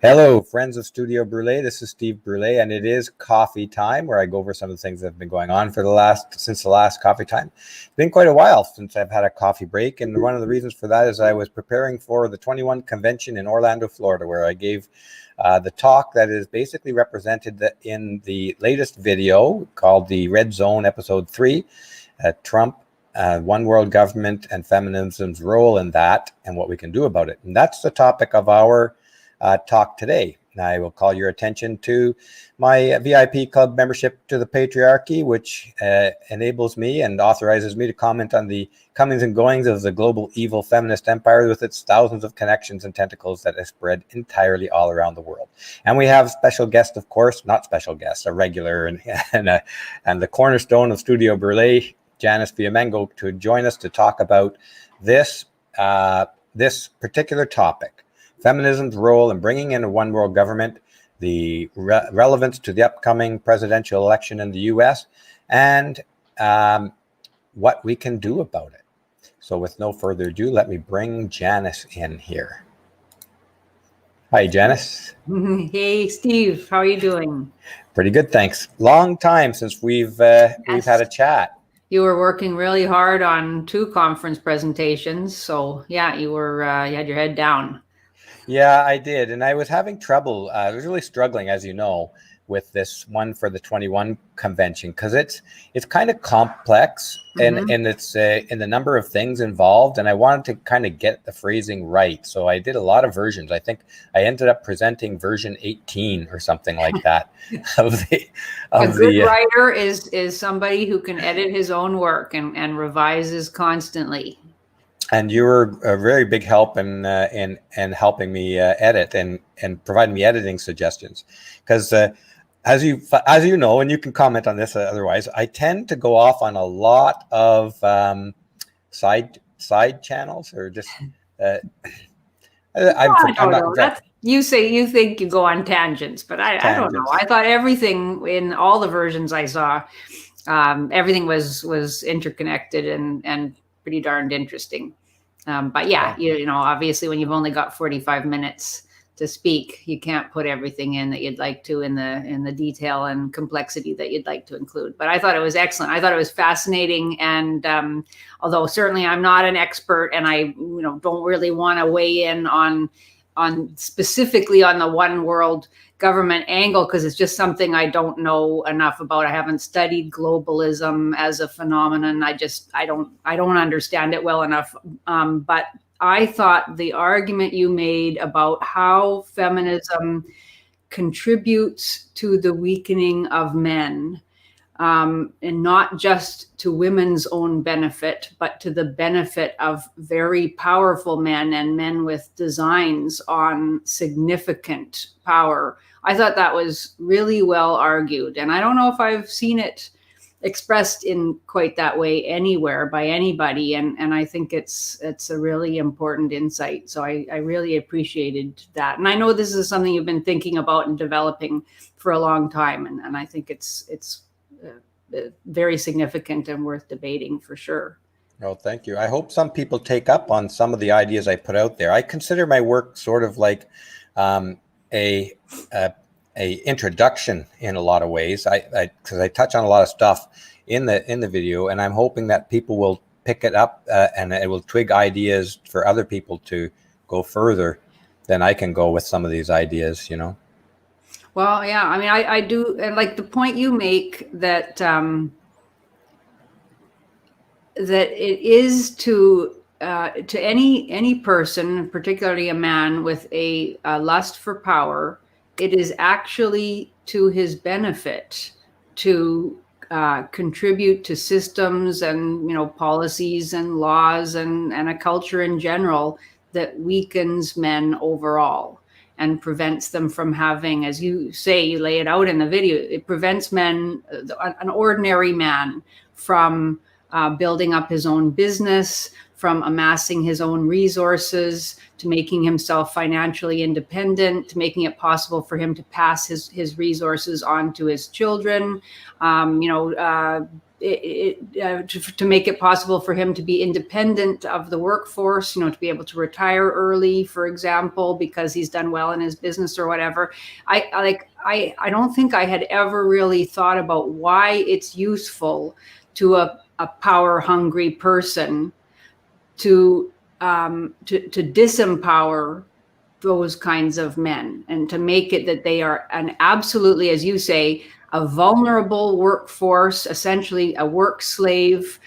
Hello, friends of Studio Brule. This is Steve Brule, and it is coffee time, where I go over some of the things that have been going on since the last coffee time. It's been quite a while since I've had a coffee break, and one of the reasons for that is I was preparing for the 21 convention in Orlando, Florida, where I gave the talk that is basically represented in the latest video called the Red Zone Episode 3, Trump, One World Government, and Feminism's role in that, and what we can do about it. And that's the topic of our talk today. I will call your attention to my VIP club membership to the patriarchy, which enables me and authorizes me to comment on the comings and goings of the global evil feminist empire with its thousands of connections and tentacles that have spread entirely all around the world. And we have special guests, of course, not special guests, a regular and the cornerstone of Studio Brule, Janice Fiamengo, to join us to talk about this particular topic. Feminism's role in bringing in a one world government, the relevance to the upcoming presidential election in the US, and what we can do about it. So with no further ado, let me bring Janice in here. Hi, Janice. Hey, Steve. How are you doing? Pretty good, thanks. Long time since we've had a chat. You were working really hard on 2 conference presentations. So yeah, you had your head down. Yeah, I did. And I was having trouble. I was really struggling, as you know, with this one for the 21 convention, because it's kind of complex and it's in the number of things involved. And I wanted to kind of get the phrasing right. So I did a lot of versions. I think I ended up presenting version 18 or something like that. A good writer is somebody who can edit his own work and revises constantly. And you were a very big help in helping me edit and providing me editing suggestions, because as you know, and you can comment on this otherwise, I tend to go off on a lot of side channels, or just I don't know. You say you think you go on tangents, but I don't know. I thought everything in all the versions I saw, everything was interconnected and pretty darned interesting. But yeah, you know, obviously when you've only got 45 minutes to speak, you can't put everything in that you'd like to in the detail and complexity that you'd like to include. But I thought it was excellent. I thought it was fascinating. And although certainly I'm not an expert, and I don't really want to weigh in on specifically on the one world government angle, because it's just something I don't know enough about. I haven't studied globalism as a phenomenon. I don't understand it well enough. But I thought the argument you made about how feminism contributes to the weakening of men, and not just to women's own benefit, but to the benefit of very powerful men and men with designs on significant power. I thought that was really well argued. And I don't know if I've seen it expressed in quite that way anywhere by anybody. And I think it's a really important insight. So I really appreciated that. And I know this is something you've been thinking about and developing for a long time. And I think it's very significant and worth debating for sure. Oh, thank you. I hope some people take up on some of the ideas I put out there. I consider my work sort of like a introduction in a lot of ways. Because I touch on a lot of stuff in the video, and I'm hoping that people will pick it up and it will twig ideas for other people to go further than I can go with some of these ideas, you know. Well, yeah, I mean, I do, and like the point you make that that it is to any person, particularly a man with a lust for power, it is actually to his benefit to contribute to systems and policies and laws and a culture in general that weakens men overall and prevents them from having, as you say, you lay it out in the video, it prevents men, an ordinary man, from building up his own business, from amassing his own resources, to making himself financially independent, to making it possible for him to pass his resources on to his children, to make it possible for him to be independent of the workforce, to be able to retire early, for example, because he's done well in his business or whatever. I don't think I had ever really thought about why it's useful to a power hungry person to disempower those kinds of men, and to make it that they are an absolutely, as you say, a vulnerable workforce, essentially a work slave,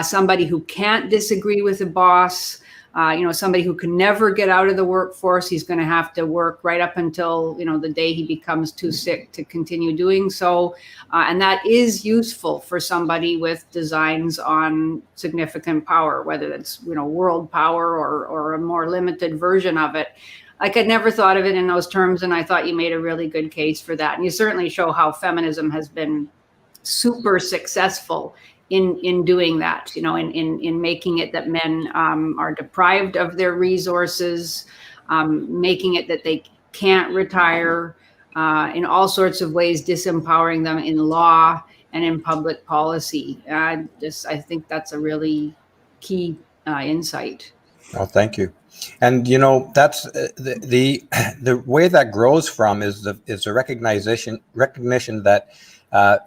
somebody who can't disagree with the boss, somebody who can never get out of the workforce. He's going to have to work right up until, the day he becomes too sick to continue doing so. And that is useful for somebody with designs on significant power, whether it's, world power or a more limited version of it. Like, I'd never thought of it in those terms, and I thought you made a really good case for that. And you certainly show how feminism has been super successful in doing that, in making it that men are deprived of their resources, making it that they can't retire, in all sorts of ways, disempowering them in law and in public policy. I think that's a really key insight. Oh, thank you. And that's the way that grows from is the recognition that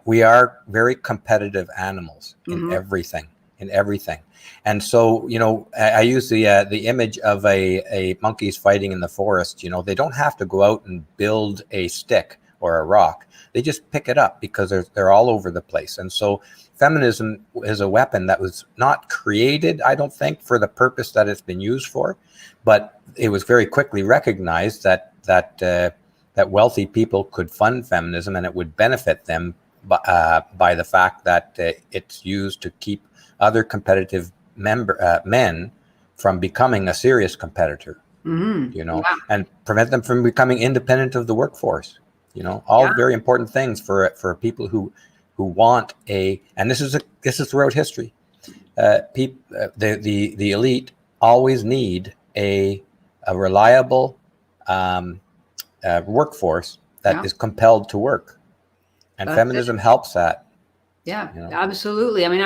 we are very competitive animals in everything. And so I use the image of a monkeys fighting in the forest. They don't have to go out and build a stick or a rock. They just pick it up because they're all over the place. And so feminism is a weapon that was not created, I don't think, for the purpose that it's been used for, but it was very quickly recognized that wealthy people could fund feminism, and it would benefit them by the fact that it's used to keep other competitive men from becoming a serious competitor, and prevent them from becoming independent of the workforce. All very important things for people who want and this is throughout history. The elite always need a reliable workforce that is compelled to work, and feminism helps that. Yeah, absolutely. I mean,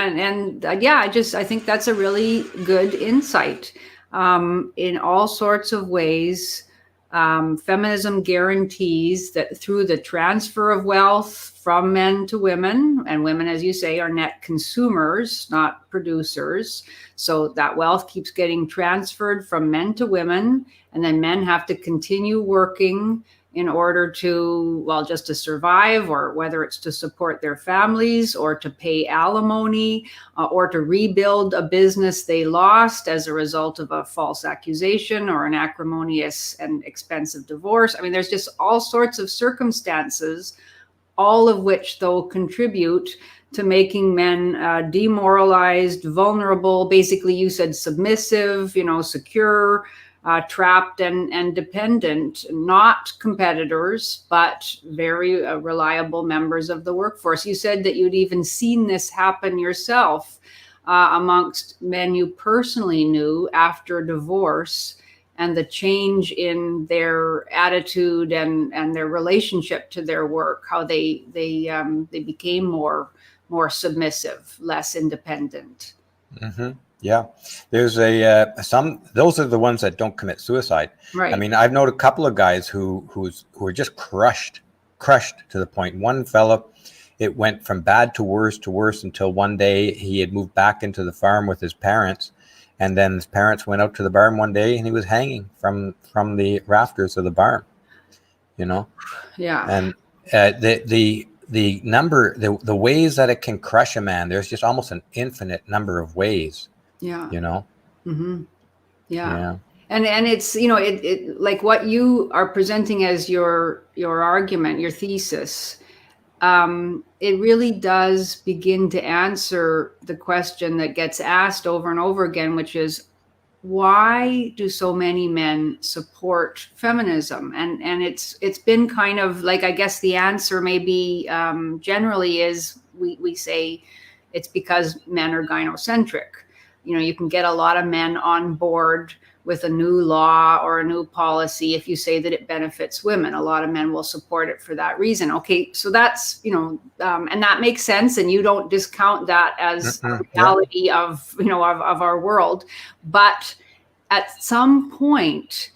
I think that's a really good insight. In all sorts of ways, feminism guarantees that through the transfer of wealth from men to women, and women, as you say, are net consumers, not producers. So that wealth keeps getting transferred from men to women, and then men have to continue working in order to, just to survive, or whether it's to support their families or to pay alimony, or to rebuild a business they lost as a result of a false accusation or an acrimonious and expensive divorce. I mean, there's just all sorts of circumstances, all of which, though, contribute to making men demoralized, vulnerable, basically, you said submissive, secure, trapped and dependent, not competitors, but very reliable members of the workforce. You said that you'd even seen this happen yourself amongst men you personally knew after divorce, and the change in their attitude and their relationship to their work, how they became more submissive, less independent. Mm-hmm. Yeah, there's those are the ones that don't commit suicide. Right. I mean, I've known a couple of guys who are just crushed to the point. One fella, it went from bad to worse until one day he had moved back into the farm with his parents, and then his parents went out to the barn one day and he was hanging from the rafters of the barn. Yeah. And the ways that it can crush a man, there's just almost an infinite number of ways. Yeah. Mm-hmm. Yeah. And it's, it like what you are presenting as your argument, your thesis, it really does begin to answer the question that gets asked over and over again, which is, why do so many men support feminism? And it's been kind of like, I guess the answer maybe generally is we say it's because men are gynocentric. You can get a lot of men on board with a new law or a new policy if you say that it benefits women. A lot of men will support it for that reason. Okay, so that's, and that makes sense, and you don't discount that as a reality of our world. But at some point,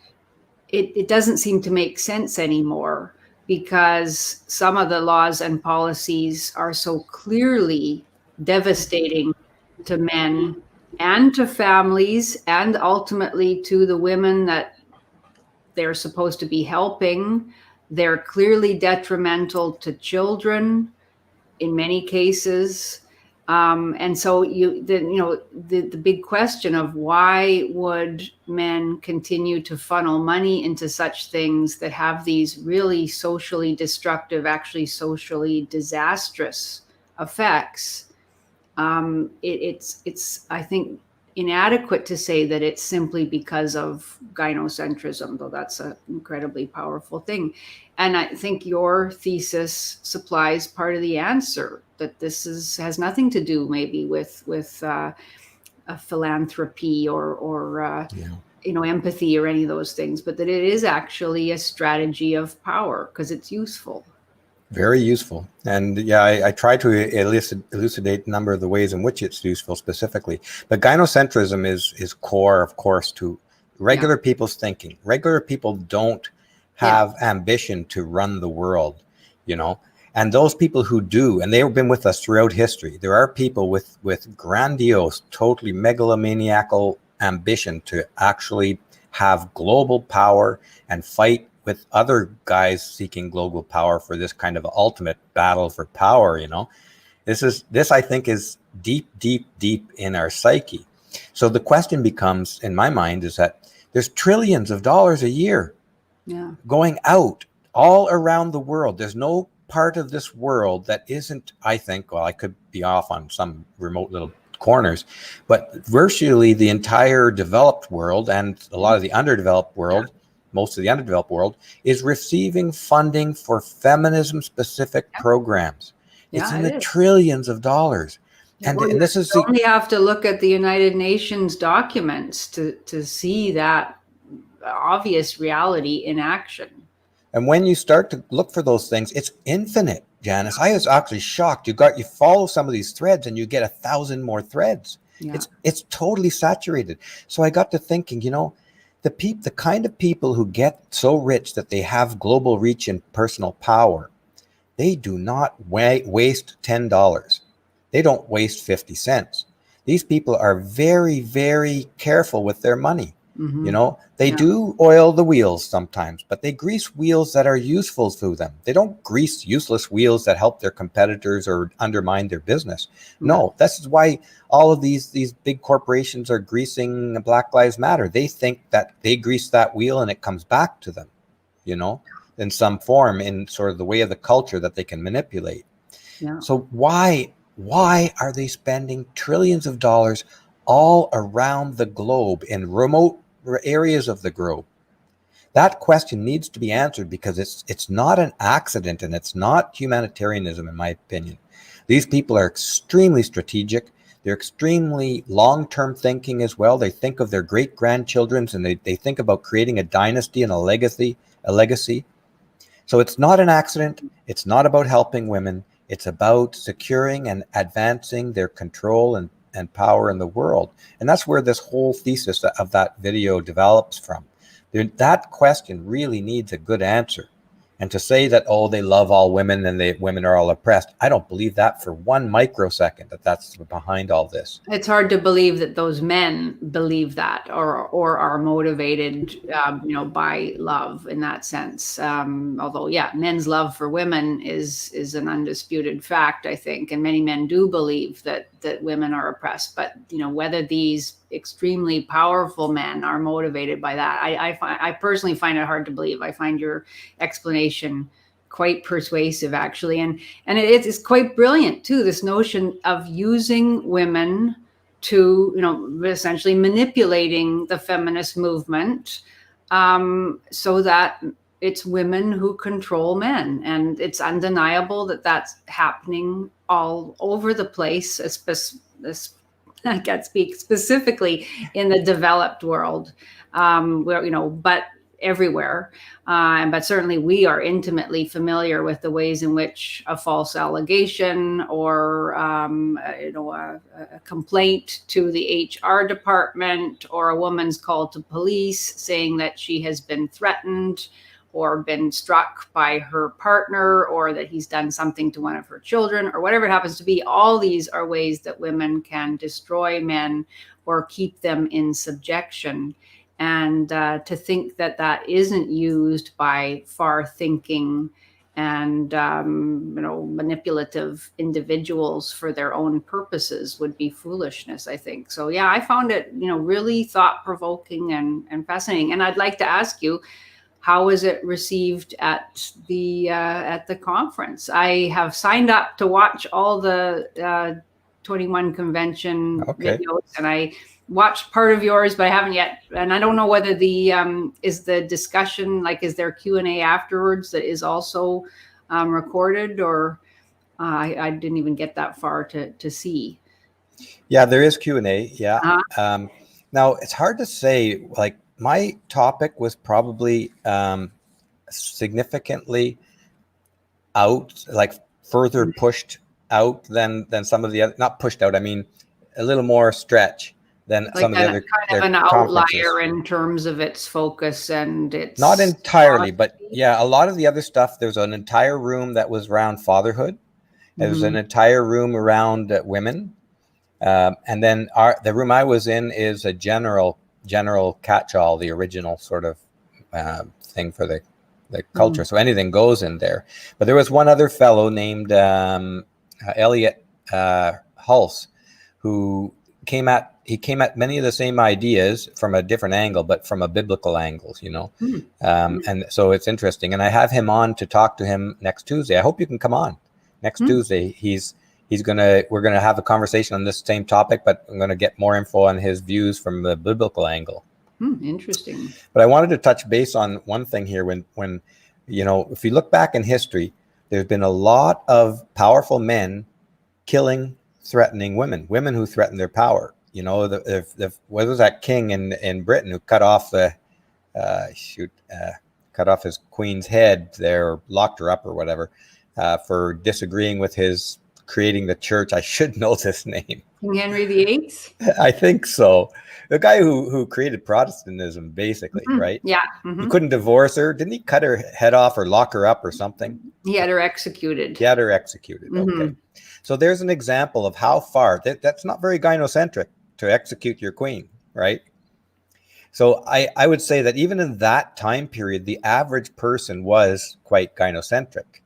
it doesn't seem to make sense anymore, because some of the laws and policies are so clearly devastating to men and to families, and ultimately to the women that they're supposed to be helping. They're clearly detrimental to children in many cases. And so the big question of why would men continue to funnel money into such things that have these really socially destructive, actually socially disastrous effects? It's I think inadequate to say that it's simply because of gynocentrism, though that's an incredibly powerful thing. And I think your thesis supplies part of the answer, that this has nothing to do maybe with a philanthropy or empathy or any of those things, but that it is actually a strategy of power because it's useful. Very useful. And I try to elucidate a number of the ways in which it's useful specifically. But gynocentrism is core, of course, to regular people's thinking. Regular people don't have ambition to run the world, and those people who do, and they've been with us throughout history. There are people with grandiose, totally megalomaniacal ambition to actually have global power and fight with other guys seeking global power for this kind of ultimate battle for power. This I think is deep, deep, deep in our psyche. So the question becomes, in my mind, is that there's trillions of dollars a year going out all around the world. There's no part of this world that isn't, I think, well, I could be off on some remote little corners, but virtually the entire developed world and a lot of the underdeveloped world, most of the underdeveloped world, is receiving funding for feminism specific programs. It's in the trillions of dollars. And this is you only have to look at the United Nations documents to see that obvious reality in action. And when you start to look for those things, it's infinite, Janice. I was actually shocked. You follow some of these threads and you get 1,000 more threads. It's totally saturated. So I got to thinking, the kind of people who get so rich that they have global reach and personal power, they do not waste $10. They don't waste 50 cents. These people are very, very careful with their money. They do oil the wheels sometimes, but they grease wheels that are useful to them. They don't grease useless wheels that help their competitors or undermine their business. No, this is why all of these big corporations are greasing Black Lives Matter. They think that they grease that wheel and it comes back to them, in some form, in sort of the way of the culture that they can manipulate. So why are they spending trillions of dollars all around the globe in remote areas of the globe? That question needs to be answered, because it's not an accident and it's not humanitarianism, in my opinion. These people are extremely strategic. They're extremely long-term thinking as well. They think of their great-grandchildren, and they think about creating a dynasty and a legacy. So it's not an accident. It's not about helping women. It's about securing and advancing their control and power in the world. And that's where this whole thesis of that video develops from. That question really needs a good answer. And to say that, they love all women and women are all oppressed, I don't believe that for one microsecond, that's behind all this. It's hard to believe that those men believe that or are motivated, by love in that sense. Although, men's love for women is an undisputed fact, I think. And many men do believe that women are oppressed. But, whether these extremely powerful men are motivated by that, I personally find it hard to believe. I find your explanation quite persuasive, actually, and it's quite brilliant too, this notion of using women to essentially manipulating the feminist movement, so that it's women who control men. And it's undeniable that that's happening all over the place, I can't speak specifically in the developed world, where, but everywhere. But certainly we are intimately familiar with the ways in which a false allegation or, a complaint to the HR department, or a woman's call to police saying that she has been threatened or been struck by her partner, or that he's done something to one of her children, or whatever it happens to be. All these are ways that women can destroy men or keep them in subjection. And to think that that isn't used by far-thinking and manipulative individuals for their own purposes would be foolishness, I think. So yeah, I found it really thought-provoking and fascinating. And I'd like to ask you, how was it received at the conference? I have signed up to watch all the 21 convention videos, and I watched part of yours, but I haven't yet. And I don't know whether is the discussion, like, is there Q&A afterwards that is also recorded, or I didn't even get that far to see. Yeah, there is Q&A. Yeah. Now it's hard to say, like, my topic was probably significantly out, like further pushed out than some of the other, not pushed out, I mean, a little more stretch than like some of the other kind of an outlier in terms of its focus and its... Not entirely, but yeah, a lot of the other stuff, there's an entire room that was around fatherhood. There's an entire room around women. And then the room I was in is a general catch-all, the original sort of thing for the culture. So anything goes in there. But there was one other fellow named Elliot Hulse, who came at many of the same ideas from a different angle, but from a biblical angle, and so it's interesting. And I have him on to talk to him next Tuesday. I hope you can come on next Tuesday. We're gonna have a conversation on this same topic, but I'm gonna get more info on his views from the biblical angle. Interesting. But I wanted to touch base on one thing here. When if you look back in history, there's been a lot of powerful men killing, threatening women who threaten their power. What was that king in Britain who cut off cut off his queen's head there, or locked her up or whatever, for disagreeing with his creating the church. I should know this name. King Henry VIII? I think so. The guy who created Protestantism, basically, right? Yeah. He couldn't divorce her. Didn't he cut her head off or lock her up or something? He had her executed. Okay. So there's an example of how far, that's not very gynocentric to execute your queen, right? So I would say that even in that time period, the average person was quite gynocentric,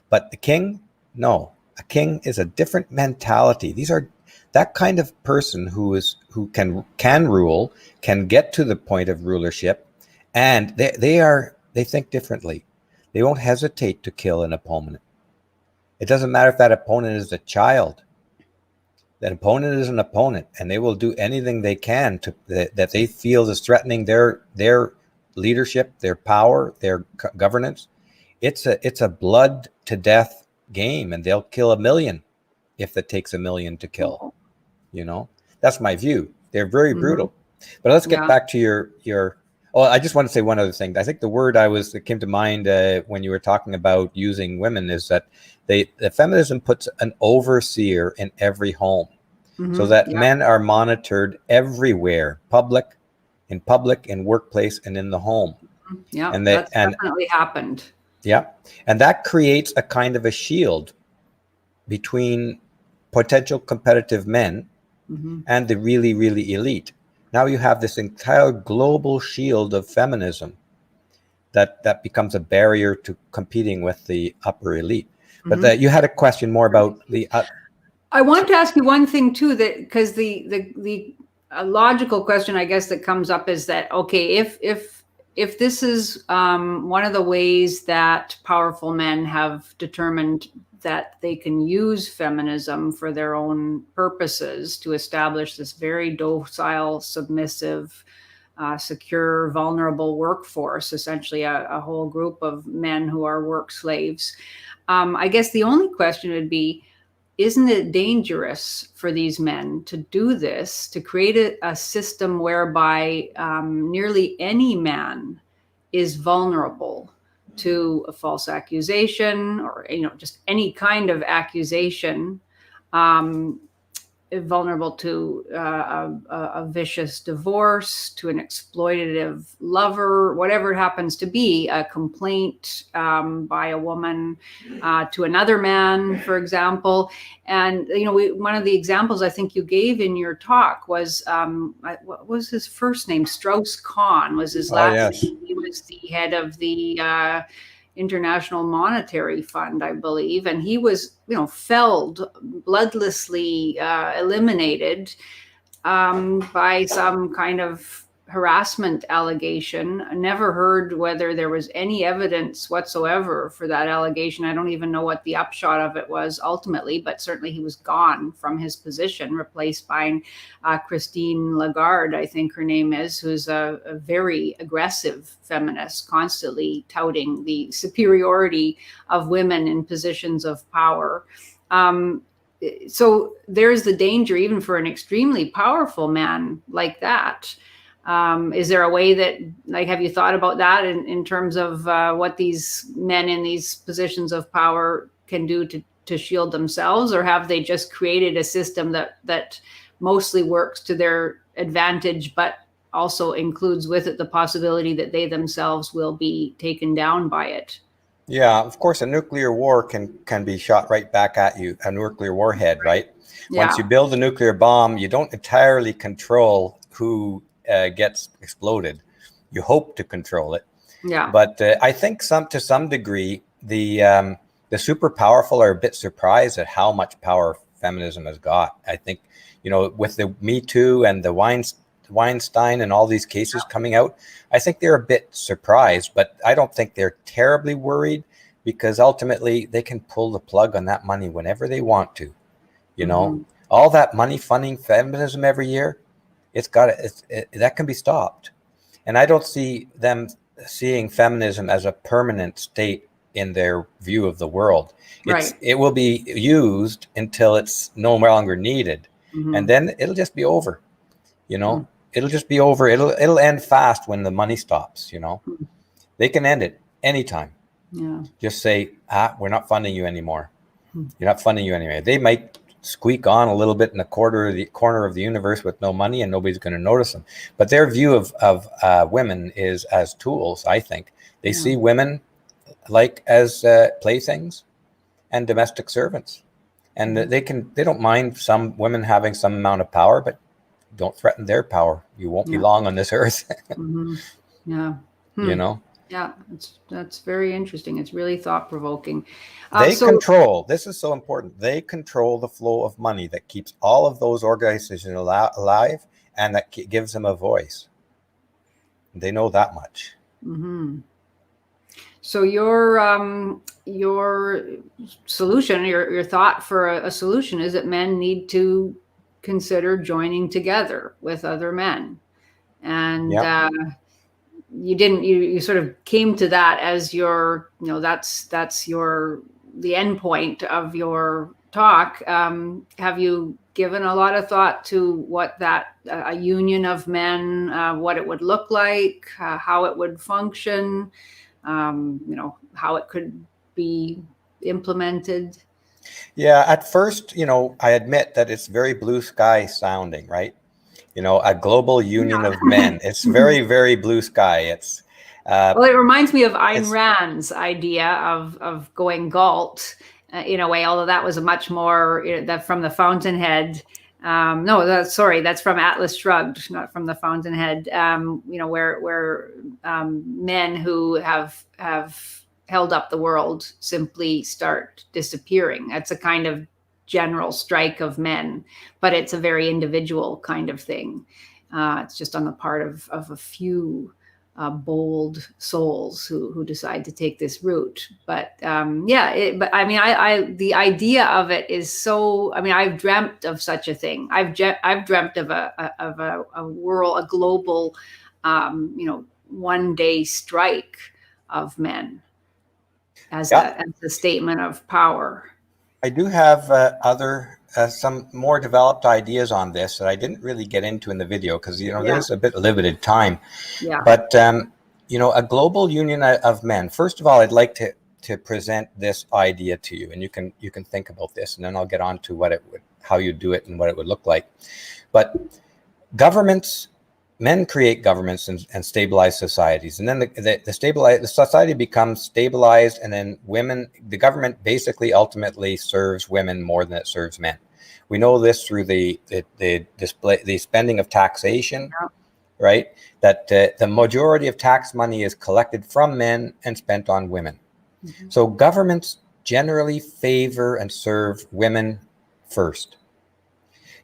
But the king, no. A king is a different mentality. These are that kind of person who can rule, can get to the point of rulership, and they think differently. They won't hesitate to kill an opponent. It doesn't matter if that opponent is a child. That opponent is an opponent, and they will do anything they can that they feel is threatening their leadership, their power, their governance. It's a blood to death game, and they'll kill 1 million if it takes 1 million to kill. That's my view. They're very brutal. But let's get back to your. Oh, I just want to say one other thing. I think the word that came to mind when you were talking about using women is that the feminism puts an overseer in every home, so that men are monitored everywhere, in workplace, and in the home. Yeah, and that's definitely happened. Yeah, and that creates a kind of a shield between potential competitive men and the really, really elite. Now you have this entire global shield of feminism that becomes a barrier to competing with the upper elite. But you had a question more about the... I want to ask you one thing too, that because the logical question, I guess, that comes up is that, okay, if this is one of the ways that powerful men have determined that they can use feminism for their own purposes to establish this very docile, submissive, secure, vulnerable workforce, essentially a whole group of men who are work slaves. I guess the only question would be, isn't it dangerous for these men to do this, to create a system whereby nearly any man is vulnerable to a false accusation, or just any kind of accusation, vulnerable to a vicious divorce, to an exploitative lover, whatever it happens to be, a complaint by a woman to another man, for example. And one of the examples I think you gave in your talk was what was his first name? Strauss-Kahn was his last name. He was the head of the International Monetary Fund, I believe, and he was, felled, bloodlessly eliminated by some kind of harassment allegation. I never heard whether there was any evidence whatsoever for that allegation. I don't even know what the upshot of it was ultimately, but certainly he was gone from his position, replaced by Christine Lagarde, I think her name is, who's a very aggressive feminist, constantly touting the superiority of women in positions of power. So there's the danger, even for an extremely powerful man like that. Is there a way that, have you thought about that in terms of what these men in these positions of power can do to shield themselves, or have they just created a system that mostly works to their advantage, but also includes with it the possibility that they themselves will be taken down by it? Yeah, of course, a nuclear war can be shot right back at you, a nuclear warhead, right? Yeah. Once you build a nuclear bomb, you don't entirely control who gets exploded. You hope to control it. Yeah. But I think to some degree, the super powerful are a bit surprised at how much power feminism has got. I think, with the Me Too and the Weinstein and all these cases coming out, I think they're a bit surprised, but I don't think they're terribly worried, because ultimately they can pull the plug on that money whenever they want to. All that money funding feminism every year, that can be stopped. And I don't see them seeing feminism as a permanent state in their view of the world. It will be used until it's no longer needed. And then it'll just be over. It'll just be over. It'll end fast when the money stops. They can end it anytime. Yeah. Just say, we're not funding you anymore. You're not funding you anymore. They might squeak on a little bit in the corner of the universe with no money, and nobody's going to notice them. But their view of women is as tools. I think they see women as playthings and domestic servants, and they don't mind some women having some amount of power, but don't threaten their power. You won't be long on this earth. Yeah. Yeah, that's very interesting. It's really thought-provoking. Control, this is so important, they control the flow of money that keeps all of those organizations alive, and that gives them a voice. They know that much. Mm-hmm. So your solution, your thought for a solution is that men need to consider joining together with other men. And you sort of came to that as your, that's the end point of your talk. Have you given a lot of thought to what that a union of men, what it would look like, how it would function, how it could be implemented? Yeah, at first, I admit that it's very blue sky sounding, right? A global union of men. It's very, very blue sky. It's well, it reminds me of Ayn Rand's idea of going Galt in a way, although that was a much more that from the Fountainhead. That's from Atlas Shrugged, not from the Fountainhead. Where men who have held up the world simply start disappearing. That's a kind of general strike of men, but it's a very individual kind of thing. It's just on the part of a few bold souls who decide to take this route. But the idea of it is so. I've dreamt of such a thing. I've dreamt of a world, a global, one day strike of men as a statement of power. I do have some more developed ideas on this that I didn't really get into in the video because, there's a bit limited time. Yeah. But, a global union of men. First of all, I'd like to present this idea to you, and you can think about this, and then I'll get on to how you do it and what it would look like. But men create governments and stabilize societies, and then the society becomes stabilized, and then the government basically ultimately serves women more than it serves men. We know this through the spending of taxation, right? That the majority of tax money is collected from men and spent on women. Mm-hmm. So governments generally favor and serve women first.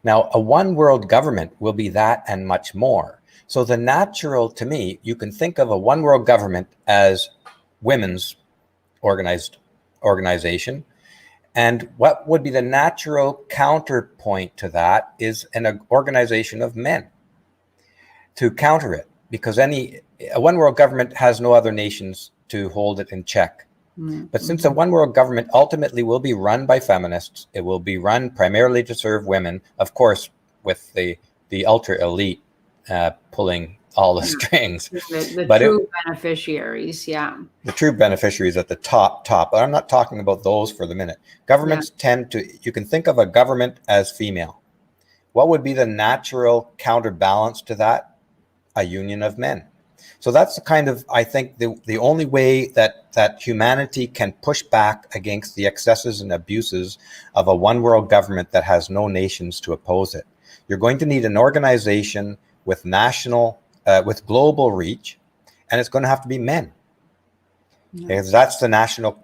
Now, a one world government will be that and much more. So to me, you can think of a one world government as women's organization. And what would be the natural counterpoint to that is an organization of men to counter it, because a one world government has no other nations to hold it in check. Mm-hmm. But since a one world government ultimately will be run by feminists, it will be run primarily to serve women, of course, with the ultra elite pulling all the strings. The true beneficiaries, the true beneficiaries at the top. But I'm not talking about those for the minute. Governments you can think of a government as female. What would be the natural counterbalance to that? A union of men. So that's I think the only way that humanity can push back against the excesses and abuses of a one world government that has no nations to oppose it. You're going to need an organization with with global reach, and it's going to have to be men. Because that's the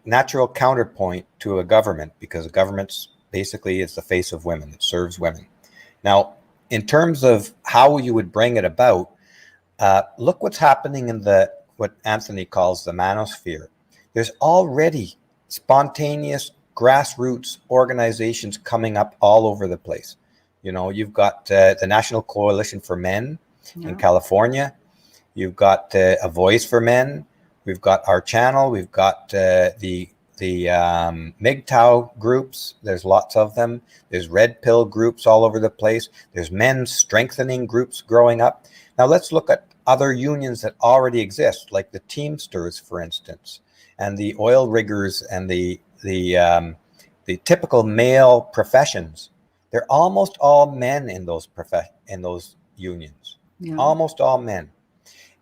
natural counterpoint to a government, because a government basically is the face of women. It serves women. Now, in terms of how you would bring it about, look what's happening in what Anthony calls the manosphere. There's already spontaneous grassroots organizations coming up all over the place. You've got the National Coalition for Men in California. You've got A Voice for Men. We've got Our Channel. We've got the MGTOW groups. There's lots of them. There's Red Pill groups all over the place. There's men's strengthening groups growing up. Now let's look at other unions that already exist, like the Teamsters, for instance, and the oil riggers and the typical male professions. They're almost all men in those unions. Almost all men.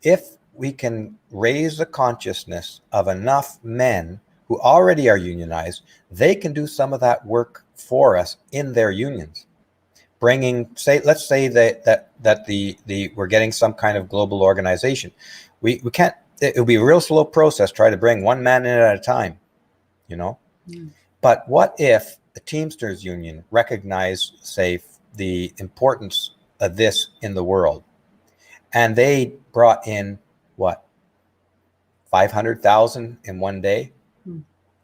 If we can raise the consciousness of enough men who already are unionized, they can do some of that work for us in their unions. Let's say that we're getting some kind of global organization. We can't. It'll be a real slow process. Try to bring one man in at a time, But what if the Teamsters Union recognized, say, the importance of this in the world, and they brought in 500,000 in one day,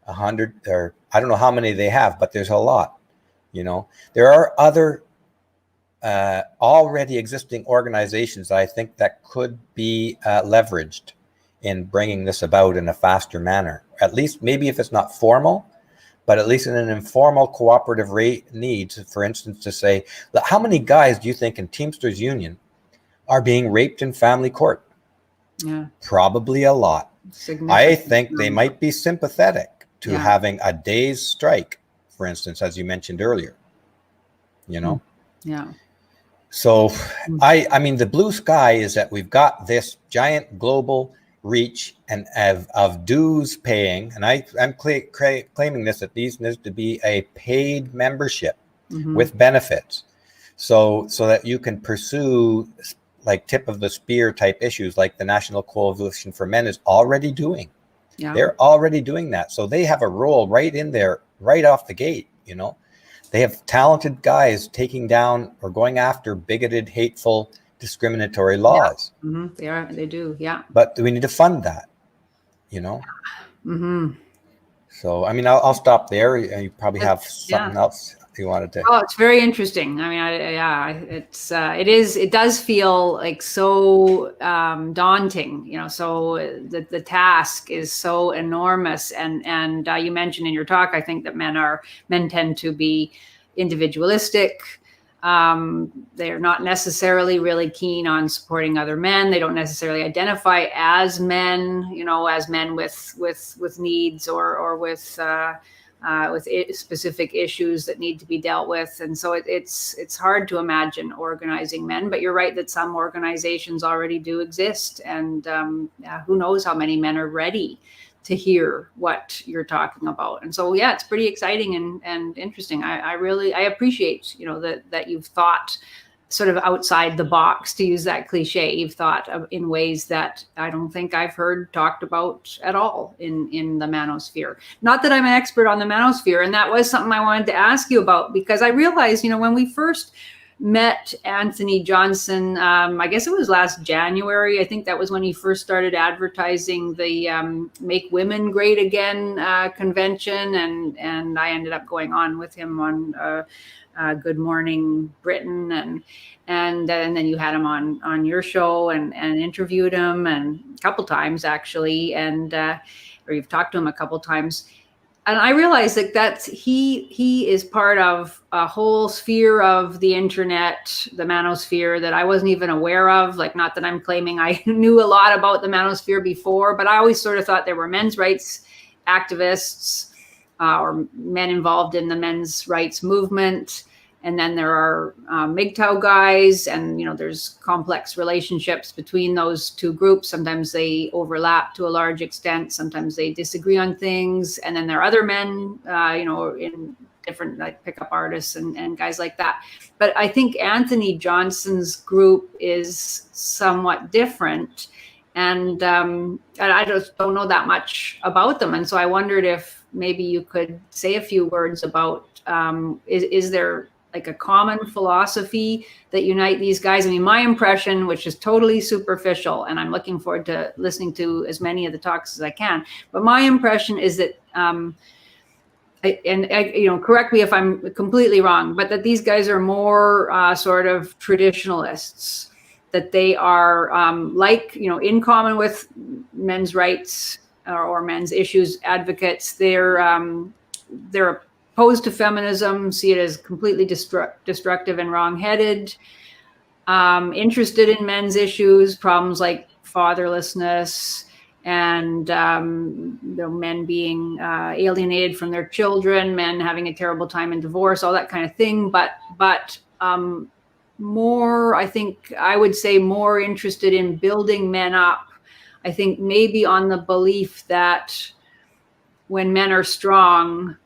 100, or I don't know how many they have, but there's a lot. There are other already existing organizations that I think that could be leveraged in bringing this about in a faster manner. At least, maybe if it's not formal, but at least in an informal cooperative needs, for instance, to say, how many guys do you think in Teamsters Union are being raped in family court? Probably a lot. I think they might be sympathetic to having a day's strike, for instance, as you mentioned earlier. So I mean, the blue sky is that we've got this giant global reach and of dues paying, and I'm claiming this, that these needs to be a paid membership with benefits, so that you can pursue like tip of the spear type issues like the National Coalition for Men is already doing. They're already doing that. So they have a role right in there, right off the gate. They have talented guys taking down or going after bigoted, hateful, discriminatory laws. They do. But we need to fund that, So, I mean, I'll stop there. You probably have something else. you wanted to? Oh, it's very interesting. I mean, it does feel like so daunting, so the task is so enormous. And you mentioned in your talk, I think that men tend to be individualistic. They're not necessarily really keen on supporting other men. They don't necessarily identify as men, as men with needs or with specific issues that need to be dealt with. And so it's hard to imagine organizing men, but you're right that some organizations already do exist. And who knows how many men are ready to hear what you're talking about. And so, yeah, it's pretty exciting and interesting. I appreciate, that you've thought sort of outside the box, to use that cliche. You've thought in ways that I don't think I've heard talked about at all in the manosphere. Not that I'm an expert on the manosphere, and that was something I wanted to ask you about, because I realized, when we first met Anthony Johnson, I guess it was last January. I think that was when he first started advertising the Make Women Great Again convention, and I ended up going on with him on Good Morning Britain, and then you had him on your show and interviewed him and a couple times actually, or you've talked to him a couple times. And I realized that he is part of a whole sphere of the internet, the manosphere, that I wasn't even aware of. Like, not that I'm claiming I knew a lot about the manosphere before, but I always sort of thought there were men's rights activists or men involved in the men's rights movement. And then there are MGTOW guys, and there's complex relationships between those two groups. Sometimes they overlap to a large extent. Sometimes they disagree on things. And then there are other men, in different, like, pickup artists and guys like that. But I think Anthony Johnson's group is somewhat different, and I just don't know that much about them. And so I wondered if maybe you could say a few words about is there like a common philosophy that unite these guys? I mean, my impression, which is totally superficial, and I'm looking forward to listening to as many of the talks as I can, but my impression is that, correct me if I'm completely wrong, but that these guys are more sort of traditionalists, that they are in common with men's rights or men's issues advocates. They're opposed to feminism, see it as completely destructive and wrong-headed, interested in men's issues, problems like fatherlessness, and men being alienated from their children, men having a terrible time in divorce, all that kind of thing. But more, I think I would say, more interested in building men up. I think maybe on the belief that when men are strong,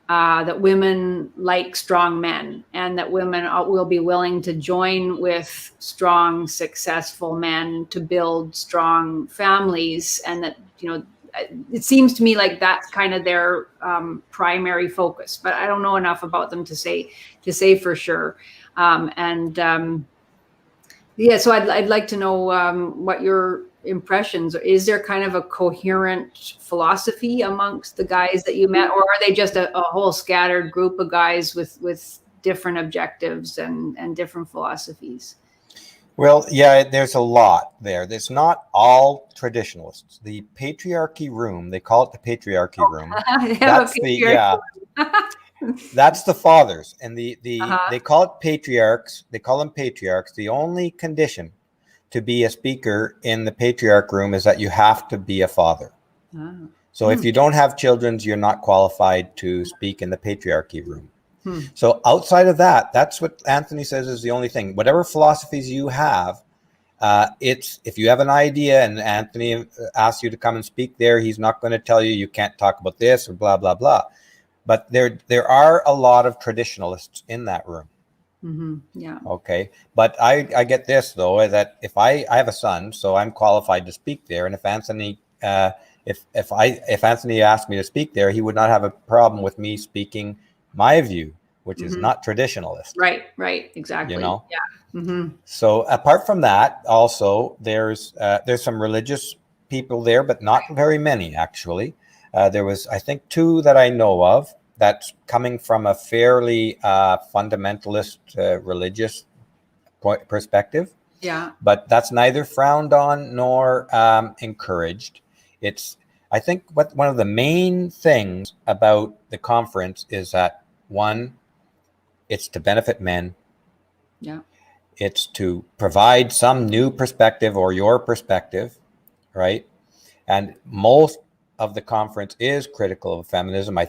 that women like strong men, and that women will be willing to join with strong, successful men to build strong families. And that, it seems to me like that's kind of their primary focus, but I don't know enough about them to say for sure. So I'd like to know what your impressions. Is there kind of a coherent philosophy amongst the guys that you met, or are they just a whole scattered group of guys with different objectives and different philosophies? Well, yeah, there's a lot there. There's not all traditionalists. The patriarchy room, they call it the patriarchy room. That's the fathers, and they call it patriarchs. They call them patriarchs. The only condition to be a speaker in the patriarch room is that you have to be a father. So if you don't have children, you're not qualified to speak in the patriarchy room. So outside of that, that's what Anthony says is the only thing. Whatever philosophies you have, if you have an idea and Anthony asks you to come and speak there, he's not going to tell you can't talk about this or blah, blah, blah. But there are a lot of traditionalists in that room. Yeah. Okay. But I get this though, that if I have a son, so I'm qualified to speak there. And if Anthony, if Anthony asked me to speak there, he would not have a problem with me speaking my view, which is not traditionalist. Right. Exactly. Yeah. So apart from that, also there's some religious people there, but not very many actually. There was, I think, 2 that I know of. that's coming from a fairly fundamentalist religious perspective. Yeah. But that's neither frowned on nor encouraged. I think one of the main things about the conference is that, one, it's to benefit men. Yeah. It's to provide some new perspective or your perspective, right? And most of the conference is critical of feminism. I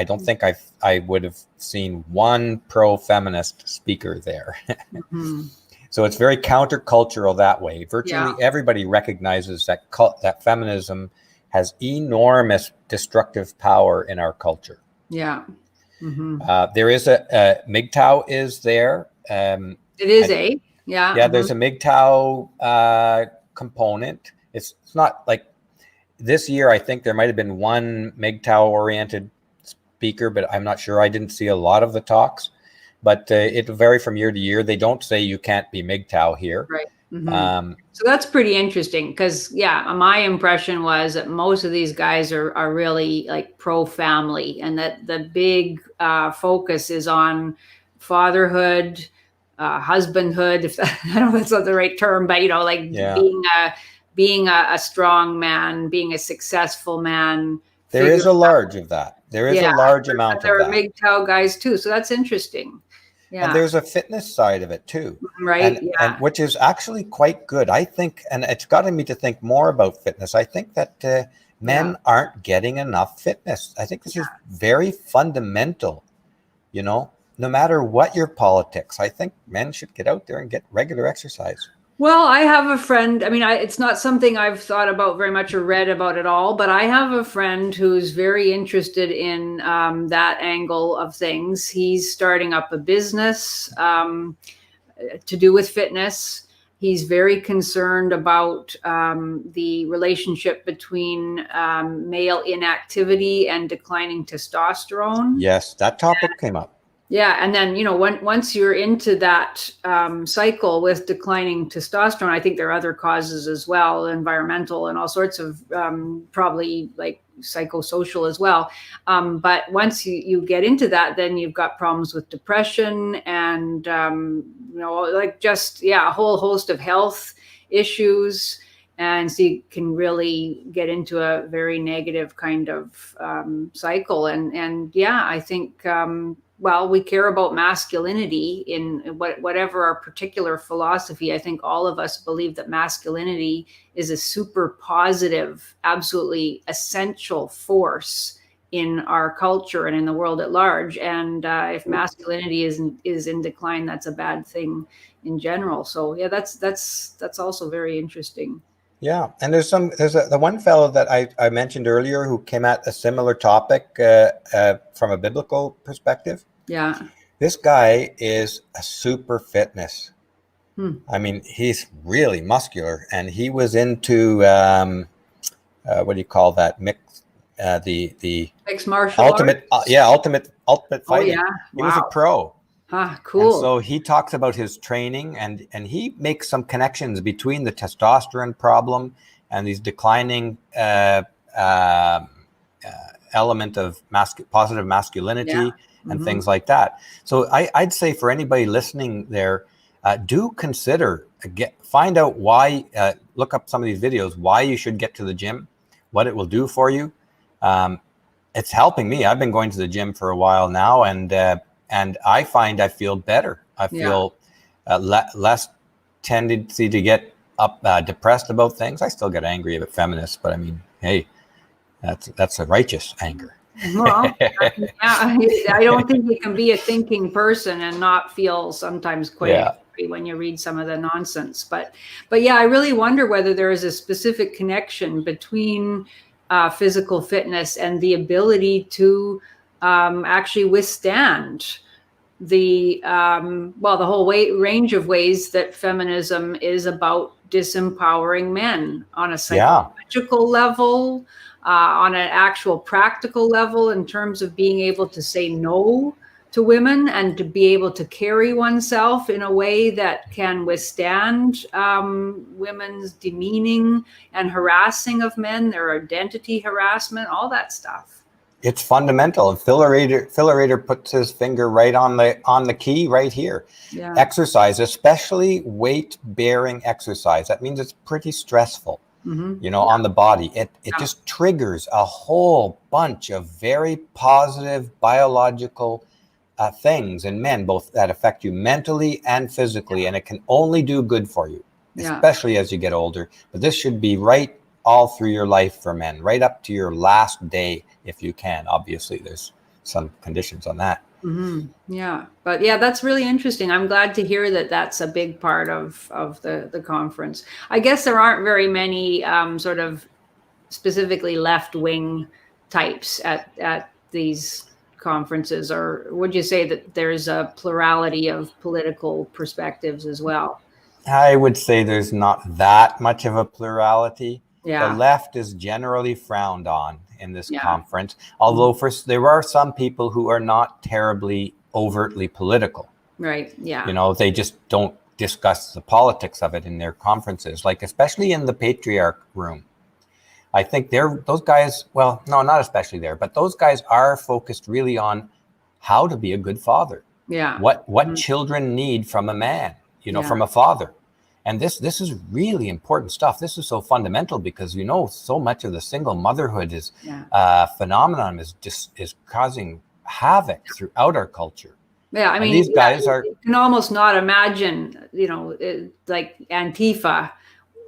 don't think I would have seen one pro-feminist speaker there. Mm-hmm. So it's very countercultural that way. Virtually everybody recognizes that feminism has enormous destructive power in our culture. Yeah. Mm-hmm. There is a MGTOW is there. It is yeah. Yeah, there's a MGTOW component. It's not like this year. I think there might have been one MGTOW oriented speaker, but I'm not sure. I didn't see a lot of the talks, but it'll vary from year to year. They don't say you can't be MGTOW here. Right. Mm-hmm. So that's pretty interesting because, my impression was that most of these guys are really like pro-family, and that the big focus is on fatherhood, husbandhood. If I don't know if that's not the right term, but being a strong man, being a successful man. There is a large of that. There is a large amount of that. There are MGTOW guys too, so that's interesting. Yeah. And there's a fitness side of it too. Right. And which is actually quite good. I think, and it's gotten me to think more about fitness. I think that men aren't getting enough fitness. I think this is very fundamental, no matter what your politics. I think men should get out there and get regular exercise. Well, I have a friend. I mean, it's not something I've thought about very much or read about at all, but I have a friend who's very interested in that angle of things. He's starting up a business to do with fitness. He's very concerned about the relationship between male inactivity and declining testosterone. Yes, that topic came up. Yeah. And then, once you're into that cycle with declining testosterone, I think there are other causes as well, environmental and all sorts of probably like psychosocial as well. But once you get into that, then you've got problems with depression and, a whole host of health issues. And so you can really get into a very negative kind of cycle. And I think, we care about masculinity in whatever our particular philosophy. I think all of us believe that masculinity is a super positive, absolutely essential force in our culture and in the world at large. And if masculinity is in decline, that's a bad thing in general. So that's also very interesting. Yeah, and there's the one fellow that I mentioned earlier who came at a similar topic from a biblical perspective. Yeah, this guy is a super fitness. I mean, he's really muscular, and he was into what do you call that? The mixed martial ultimate, arts? ultimate fighting. Oh yeah, he was a pro. Cool. And so he talks about his training, and he makes some connections between the testosterone problem and these declining element of positive masculinity and things like that. So I'd say for anybody listening there, do consider, find out why, look up some of these videos, why you should get to the gym, what it will do for you. It's helping me. I've been going to the gym for a while now, and I find I feel better. I feel less tendency to get depressed about things. I still get angry about feminists, but I mean, hey, that's a righteous anger. Well, I don't think you can be a thinking person and not feel sometimes quite angry when you read some of the nonsense. But I really wonder whether there is a specific connection between physical fitness and the ability to actually withstand the whole range of ways that feminism is about disempowering men on a psychological level, on an actual practical level, in terms of being able to say no to women and to be able to carry oneself in a way that can withstand women's demeaning and harassing of men, their identity harassment, all that stuff. It's fundamental. And Phil puts his finger right on the key right here. Yeah. Exercise, especially weight-bearing exercise. That means it's pretty stressful, on the body. It just triggers a whole bunch of very positive biological things in men, both that affect you mentally and physically, and it can only do good for you, especially as you get older. But this should be right all through your life for men, right up to your last day, if you can. Obviously, there's some conditions on that. Yeah, but that's really interesting. I'm glad to hear that that's a big part of the conference. I guess there aren't very many sort of specifically left-wing types at these conferences, or would you say that there's a plurality of political perspectives as well? I would say there's not that much of a plurality. Yeah. The left is generally frowned on in this conference, although there are some people who are not terribly overtly political. Right. Yeah. They just don't discuss the politics of it in their conferences, like especially in the patriarch room. I think those guys, well, no, not especially there, but those guys are focused really on how to be a good father. Yeah. What children need from a man, from a father. And this is really important stuff. This is so fundamental because, so much of the single motherhood is phenomenon is causing havoc throughout our culture. Yeah, I mean, these guys you can almost not imagine, like Antifa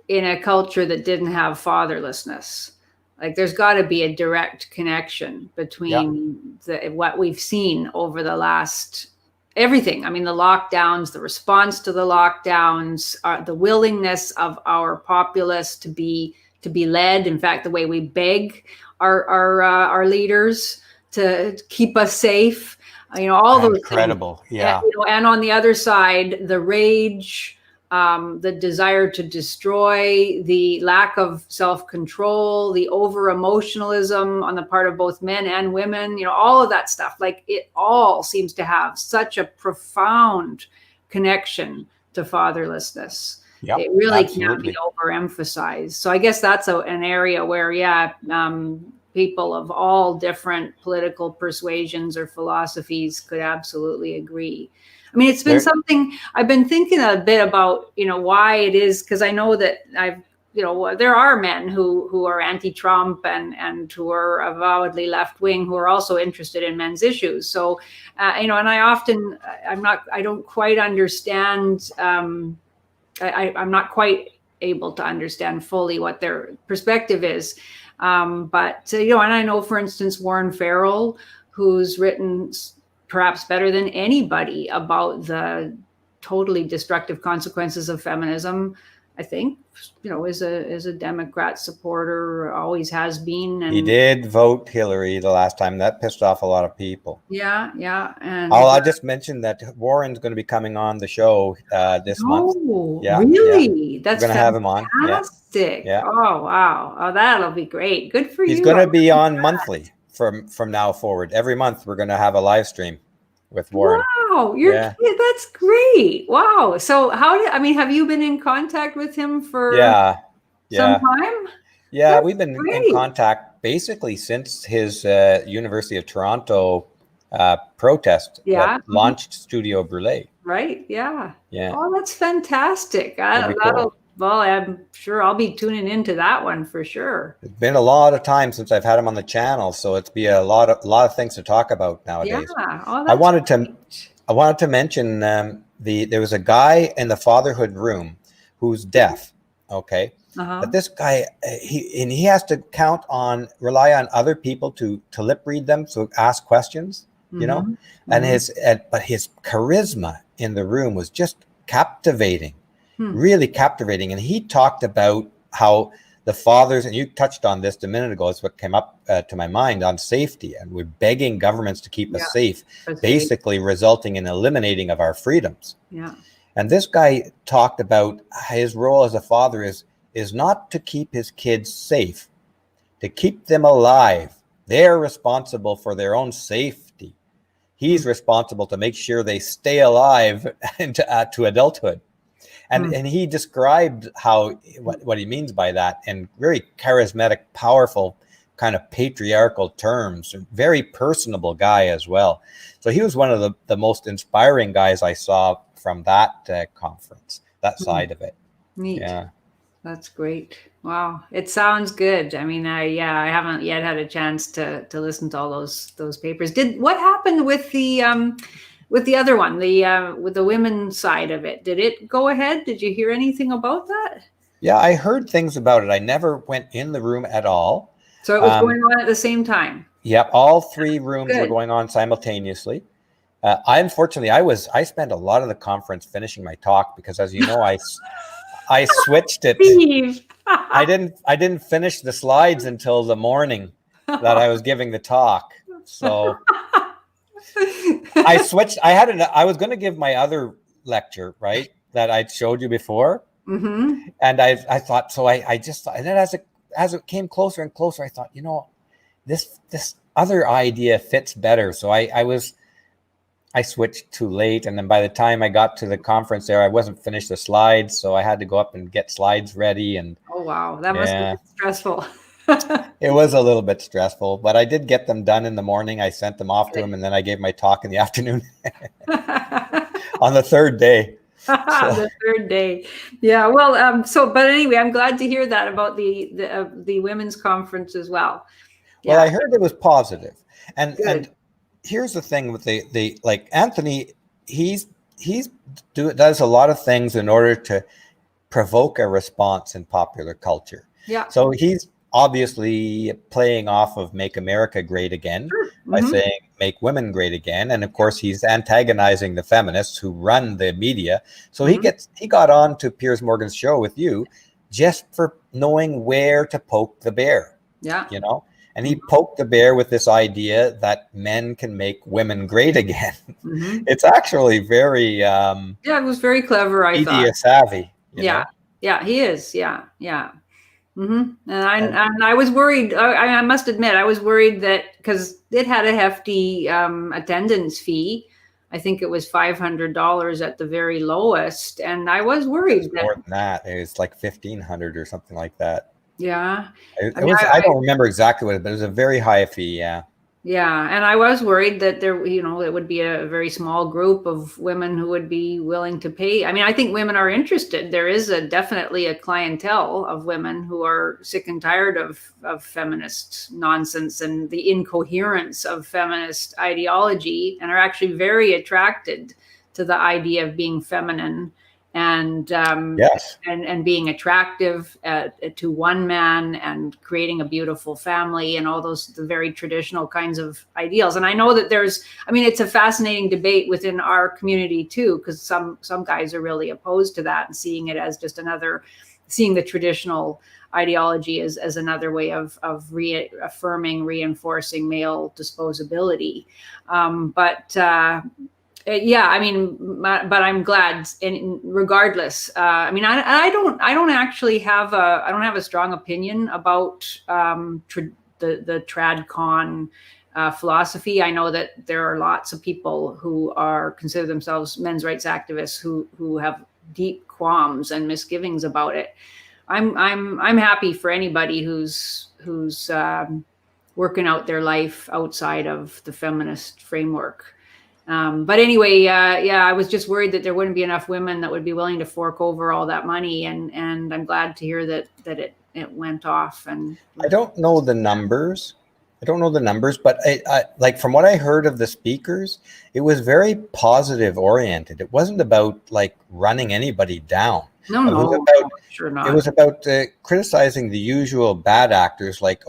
in a culture that didn't have fatherlessness. Like, there's got to be a direct connection between what we've seen over the last everything. I mean, the lockdowns, the response to the lockdowns, the willingness of our populace to be led. In fact, the way we beg our leaders to keep us safe. All those incredible things. Yeah. And on the other side, the rage, the desire to destroy, the lack of self-control, the over-emotionalism on the part of both men and women, all of that stuff. Like, it all seems to have such a profound connection to fatherlessness. Yep, it really absolutely. can't be overemphasized. So I guess that's an area where, people of all different political persuasions or philosophies could absolutely agree. I mean, it's been something I've been thinking a bit about, why it is, because I know that there are men who are anti-Trump and who are avowedly left-wing who are also interested in men's issues. So, and I don't quite understand. I'm not quite able to understand fully what their perspective is. But and I know, for instance, Warren Farrell, who's written perhaps better than anybody about the totally destructive consequences of feminism, I think, is a Democrat supporter, always has been. And he did vote Hillary the last time. That pissed off a lot of people. Yeah. And I'll just mention that Warren's going to be coming on the show this month. Yeah, really? Yeah. That's going to have him on. Fantastic. Yeah. Oh, wow. Oh, that'll be great. Good for you. He's going to be on monthly from now forward. Every month we're going to have a live stream with Warren. Wow, that's great. Wow. So have you been in contact with him for some time? Yeah, we've been in contact basically since his University of Toronto protest that launched Studio Brule. Right. Yeah. Yeah. Oh, that's fantastic. Cool. Well, I'm sure I'll be tuning into that one for sure. It's been a lot of time since I've had him on the channel, so it's be a lot of things to talk about nowadays. Yeah. Oh, I wanted to mention there was a guy in the fatherhood room who's deaf. Okay. But this guy, he has to rely on other people to lip read them, so ask questions, and but his charisma in the room was just captivating. Really captivating. And he talked about how the fathers, and you touched on this a minute ago, it's what came up to my mind on safety. And we're begging governments to keep us safe, basically resulting in eliminating of our freedoms. Yeah. And this guy talked about his role as a father is not to keep his kids safe, to keep them alive. They're responsible for their own safety. He's responsible to make sure they stay alive to adulthood. And he described what he means by that in very charismatic, powerful kind of patriarchal terms, very personable guy as well. So he was one of the most inspiring guys I saw from that conference, that side of it. Neat. Yeah. That's great. Wow. It sounds good. I mean, I haven't yet had a chance to listen to all those papers. What happened with the other one, with the women's side of it? Did it go ahead? Did you hear anything about that? Yeah, I heard things about it. I never went in the room at all. So it was going on at the same time. Yep, all three rooms were Good. going on simultaneously. I spent a lot of the conference finishing my talk because, as you know, I switched it. Steve. I didn't finish the slides until the morning that I was giving the talk. So I switched. I was going to give my other lecture, right, that I showed you before. Mm-hmm. And I thought, so I just, and then as it came closer and closer, I thought, this other idea fits better. So I switched too late. And then by the time I got to the conference there, I wasn't finished the slides. So I had to go up and get slides ready. And oh, wow. That must have been stressful. It was a little bit stressful, but I did get them done in the morning. I sent them off to him, and then I gave my talk in the afternoon on the third day. The third day. Yeah. Well, but anyway, I'm glad to hear that about the women's conference as well. Yeah. Well, I heard it was positive. And here's the thing with the like Anthony, he does a lot of things in order to provoke a response in popular culture. Yeah. So he's obviously playing off of Make America Great Again by saying make women great again. And of course, he's antagonizing the feminists who run the media. So he got on to Piers Morgan's show with you just for knowing where to poke the bear. Yeah. And he poked the bear with this idea that men can make women great again. It's actually very it was very clever, I thought. media savvy. Yeah, he is. Yeah. And I was worried. I must admit, I was worried that because it had a hefty attendance fee. I think it was $500 at the very lowest, and I was worried that more than that. It was like $1,500 or something like that. Yeah. I don't remember exactly what it was, but it was a very high fee. Yeah. Yeah. And I was worried that there, it would be a very small group of women who would be willing to pay. I mean, I think women are interested. There is definitely a clientele of women who are sick and tired of feminist nonsense and the incoherence of feminist ideology, and are actually very attracted to the idea of being feminine and being attractive to one man and creating a beautiful family and all the very traditional kinds of ideals. And I know that it's a fascinating debate within our community too, because some guys are really opposed to that and seeing it as just seeing the traditional ideology as another way of reaffirming, reinforcing male disposability. But I'm glad. And regardless, I don't actually have a strong opinion about the TradCon philosophy. I know that there are lots of people who consider themselves men's rights activists who have deep qualms and misgivings about it. I'm happy for anybody who's working out their life outside of the feminist framework. But anyway, I was just worried that there wouldn't be enough women that would be willing to fork over all that money, and I'm glad to hear that it went off. And I don't know the numbers. But I like from what I heard of the speakers, it was very positive oriented. It wasn't about like running anybody down. No, sure not. It was about criticizing the usual bad actors, like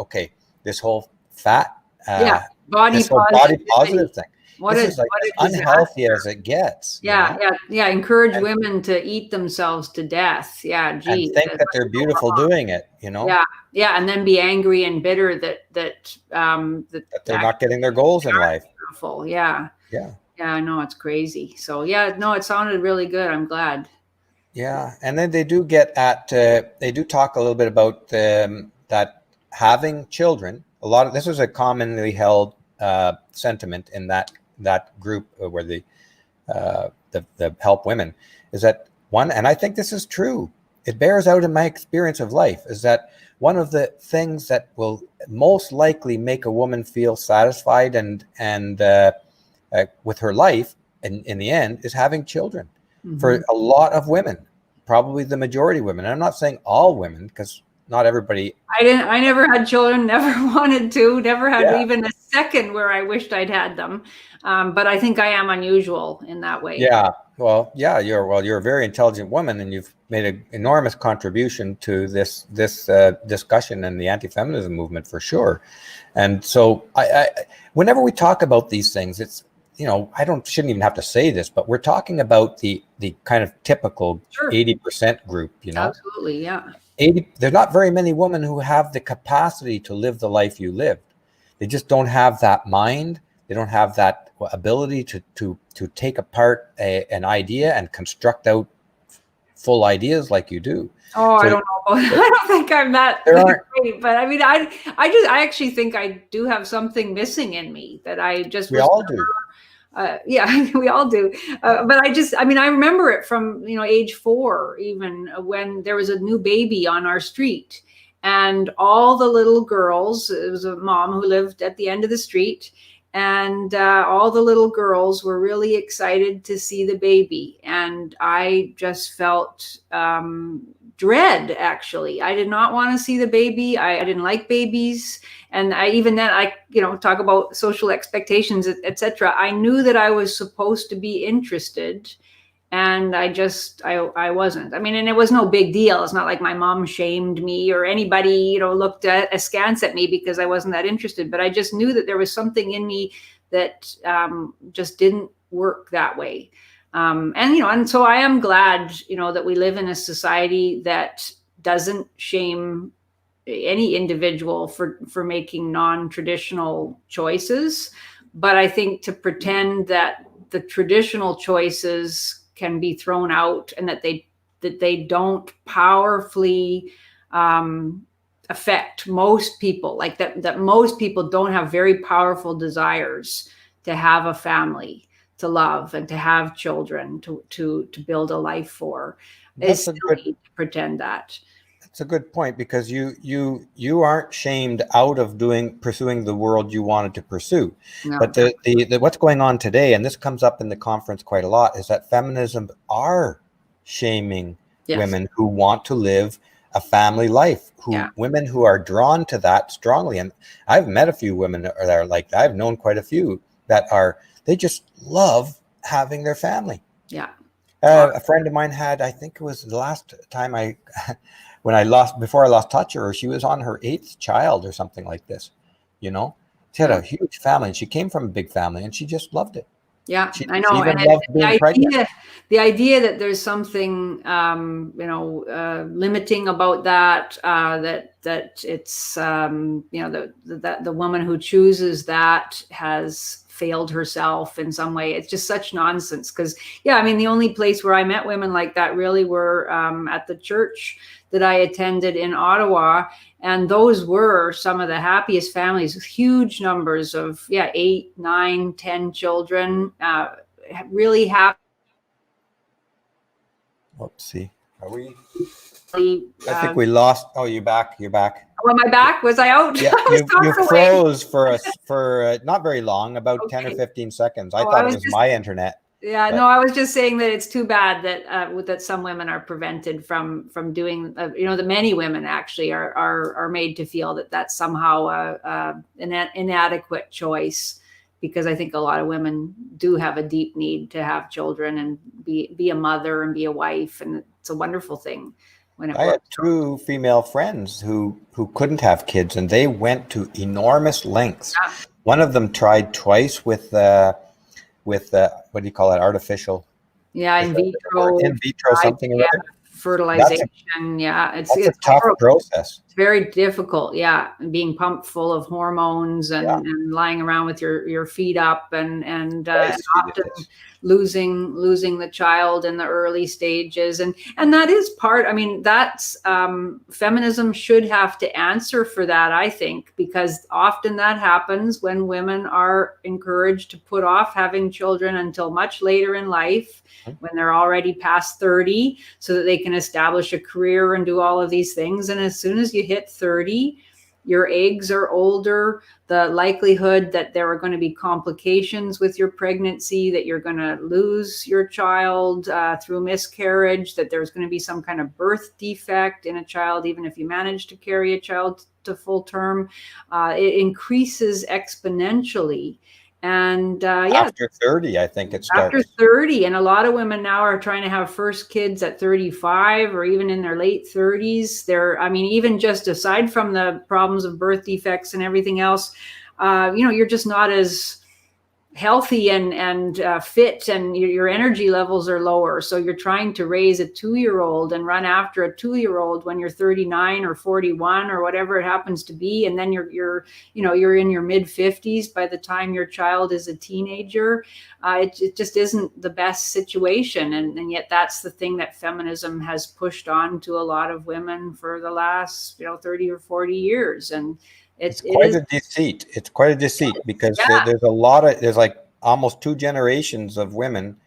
this whole fat body positive thing. This is like as unhealthy as it gets. Encourage women to eat themselves to death. And think that they're beautiful doing it. And then be angry and bitter that they're not getting their goals in life. Beautiful. Yeah. I know, it's crazy. So it sounded really good. I'm glad. Yeah, and then they do get at they do talk a little bit about that having children. This was a commonly held sentiment in that group where the help women is that one, and I think this is true. it bears out in my experience of life, is that one of the things that will most likely make a woman feel satisfied and with her life in the end is having children. Mm-hmm. For a lot of women, probably the majority of women. And I'm not saying all women, because not everybody. I never had children, never wanted to, never had even a second where I wished I'd had them. But I think I am unusual in that way. Yeah. Well, yeah, you're a very intelligent woman, and you've made an enormous contribution to this discussion and the anti-feminism movement for sure. And so I whenever we talk about these things, it's, you know, shouldn't even have to say this, but we're talking about the kind of typical 80% group, you know. Absolutely, yeah. There's not very many women who have the capacity to live the life you lived. They just don't have that mind. They don't have that ability to take apart an idea and construct out full ideas like you do. Oh, so, I don't know. I don't think I'm that great, but I mean, I actually think I do have something missing in me that I just. We all do. Yeah, we all do. But I remember it from, you know, age 4, even when there was a new baby on our street, and all the little girls, it was a mom who lived at the end of the street, and all the little girls were really excited to see the baby. And I just felt dread, actually. I did not want to see the baby. I didn't like babies. And I talk about social expectations, etc. I knew that I was supposed to be interested, and I wasn't. I mean, and it was no big deal. It's not like my mom shamed me or anybody, you know, looked askance at me because I wasn't that interested. But I just knew that there was something in me that just didn't work that way. And so I am glad, you know, that we live in a society that doesn't shame any individual for making non-traditional choices. But I think to pretend that the traditional choices can be thrown out and that they don't powerfully affect most people, like that most people don't have very powerful desires to have a family, to love, and to have children, to build a life for. It's silly to pretend that. It's a good point, because you aren't shamed out of pursuing the world you wanted to pursue. No. But the what's going on today, and this comes up in the conference quite a lot, is that feminism are shaming women who want to live a family life, women who are drawn to that strongly. And I've met a few women that are like that. I've known quite a few that they just love having their family. Yeah. A friend of mine had, I think it was the last time before I lost touch of her, she was on her 8th child or something like this, you know. She had a huge family, and she came from a big family, and she just loved it. Yeah, I know. And the idea that there's something, limiting about that, that it's, that the woman who chooses that has failed herself in some way. It's just such nonsense. Because, the only place where I met women like that really were at the church that I attended in Ottawa. And those were some of the happiest families, with huge numbers of 8, 9, 10 children, really happy. Whoopsie. Are we? I think we lost. Oh, you're back. Oh, am I back? Was I out? Yeah, you froze for not very long, about 10 or 15 seconds. I thought it was my internet. Yeah, no, I was just saying that it's too bad that some women are prevented from doing, that many women actually are made to feel that that's somehow an inadequate choice, because I think a lot of women do have a deep need to have children and be a mother and be a wife, and it's a wonderful thing. I had 2 female friends who couldn't have kids, and they went to enormous lengths. Yeah. One of them tried twice with what do you call it? Artificial. Yeah, in vitro something or other. Fertilization. It's a tough process. very difficult. Yeah. And being pumped full of hormones and lying around with your feet up and often losing the child in the early stages. And that is part, I mean, that's feminism should have to answer for that, I think, because often that happens when women are encouraged to put off having children until much later in life, when they're already past 30, so that they can establish a career and do all of these things. And as soon as you hit 30, your eggs are older. The likelihood that there are going to be complications with your pregnancy, that you're going to lose your child through miscarriage, that there's going to be some kind of birth defect in a child, even if you manage to carry a child to full term, it increases exponentially. And after 30, I think it starts. After 30, and a lot of women now are trying to have first kids at 35 or even in their late 30s. I mean, even just aside from the problems of birth defects and everything else, you're just not as healthy and fit, and your energy levels are lower. So you're trying to raise a 2-year-old and run after a 2-year-old when you're 39 or 41 or whatever it happens to be, and then you're in your mid 50s by the time your child is a teenager. It just isn't the best situation, and yet that's the thing that feminism has pushed on to a lot of women for the last 30 or 40 years. And it's quite a deceit. It's quite a deceit, because there's like almost 2 generations of women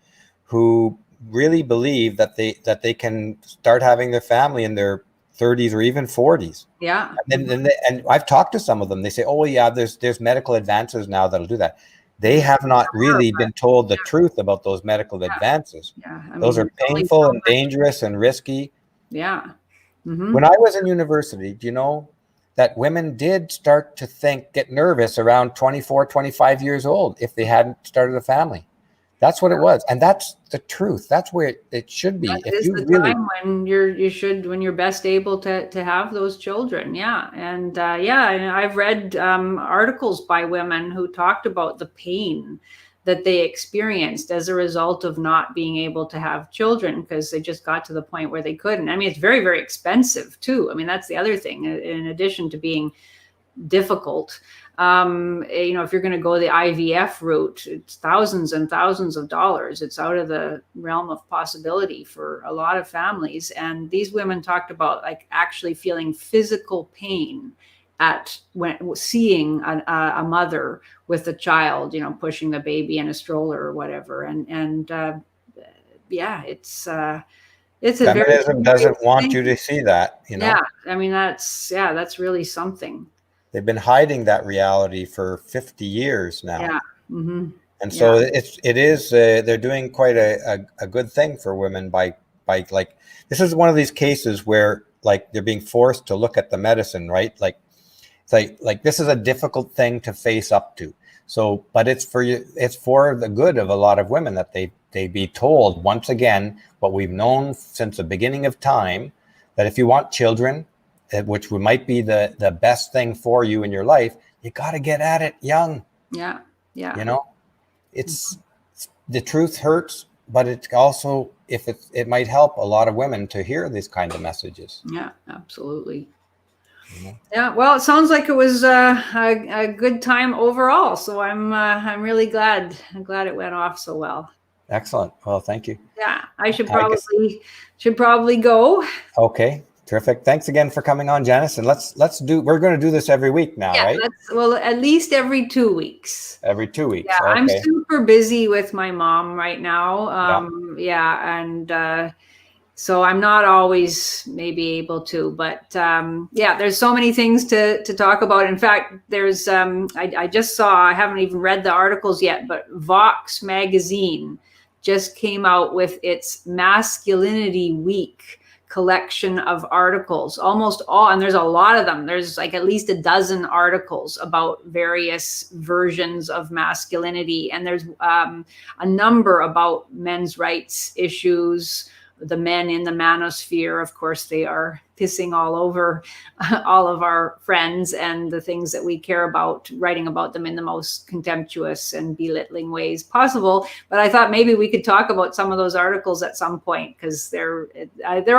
who really believe that they can start having their family in their 30s or even 40s. Yeah. And I've talked to some of them. They say, "Oh yeah, there's medical advances now that'll do that." They have not really been told the truth about those medical advances. Yeah. Those are painful and dangerous and risky. Yeah. Mm-hmm. When I was in university, do you know that women did start to get nervous around 24, 25 years old if they hadn't started a family? That's what it was. And that's the truth. That's where it should be. That is the time when you're best able to have those children. Yeah. And and I've read articles by women who talked about the pain that they experienced as a result of not being able to have children, because they just got to the point where they couldn't. I mean, it's very, very expensive too. I mean, that's the other thing, in addition to being difficult. If you're going to go the IVF route, it's thousands and thousands of dollars. It's out of the realm of possibility for a lot of families. And these women talked about like actually feeling physical pain when seeing a mother with a child, pushing the baby in a stroller or whatever. And it's a feminism doesn't want you to see that, Yeah. I mean, that's really something. They've been hiding that reality for 50 years now. Yeah. Mm-hmm. And so they're doing quite a good thing for women by like, this is one of these cases where like they're being forced to look at the medicine, right? Like, it's like this is a difficult thing to face up to. So, but it's for the good of a lot of women that they be told once again what we've known since the beginning of time, that if you want children, which might be the best thing for you in your life, you got to get at it young. Yeah. Yeah. It's the truth hurts, but it also, it might help a lot of women to hear these kinds of messages. Yeah, absolutely. Yeah, well, it sounds like it was a good time overall. So I'm really glad. I'm glad it went off so well. Excellent. Well, thank you. Yeah, I should probably go. Okay, terrific. Thanks again for coming on, Janice. And we're going to do this every week now, right? At least every 2 weeks. Every 2 weeks. Yeah, okay. I'm super busy with my mom right now. So I'm not always maybe able to, but there's so many things to talk about. In fact, there's I just saw, I haven't even read the articles yet, but Vox magazine just came out with its Masculinity Week collection of articles, almost all, and there's a lot of them. There's like at least a dozen articles about various versions of masculinity, and there's a number about men's rights issues, the men in the manosphere, of course, they are pissing all over all of our friends and the things that we care about, writing about them in the most contemptuous and belittling ways possible. But I thought maybe we could talk about some of those articles at some point, because they're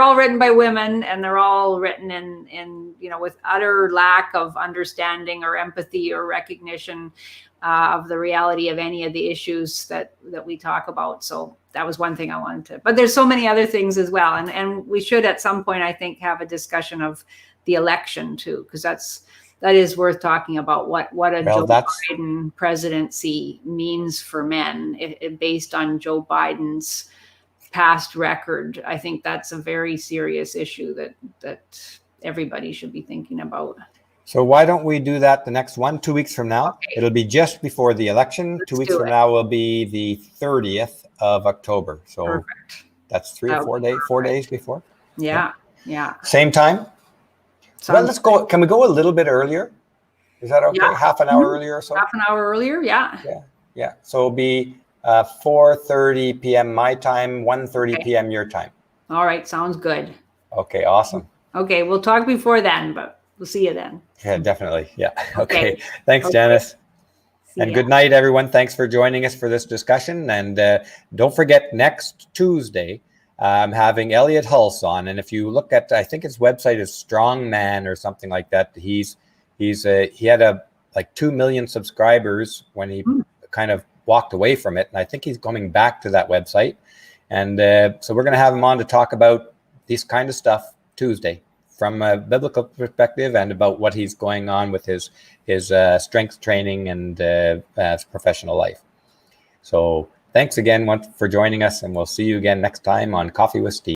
all written by women, and they're all written in with utter lack of understanding or empathy or recognition of the reality of any of the issues that we talk about. So that was one thing I wanted to, but there's so many other things as well. And we should at some point, I think, have a discussion of the election too, because that is worth talking about, what a Joe Biden presidency means for men based on Joe Biden's past record. I think that's a very serious issue that everybody should be thinking about. So why don't we do that the next one, 2 weeks from now? Okay. It'll be just before the election. Let's 2 weeks from now will be the 30th of October. So perfect. That's 3 or 4 days, 4 days before. Yeah. Same time? Well, let's go. Can we go a little bit earlier? Is that okay? Yeah. Half an hour earlier or so? Half an hour earlier, yeah. Yeah. So it'll be 4:30 p.m. my time, 1:30 p.m. your time. All right, sounds good. Okay, awesome. Okay, we'll talk before then, but we'll see you then. Yeah, definitely. Yeah. Okay. Thanks, Janice. And ya. good night, everyone. Thanks for joining us for this discussion. And don't forget, next Tuesday, I'm having Elliot Hulse on. And if you look at, I think his website is Strong Man or something like that. He had like 2 million subscribers when he kind of walked away from it. And I think he's coming back to that website. And so we're going to have him on to talk about this kind of stuff Tuesday from a biblical perspective, and about what he's going on with his strength training and professional life. So thanks again for joining us, and we'll see you again next time on Coffee with Steve.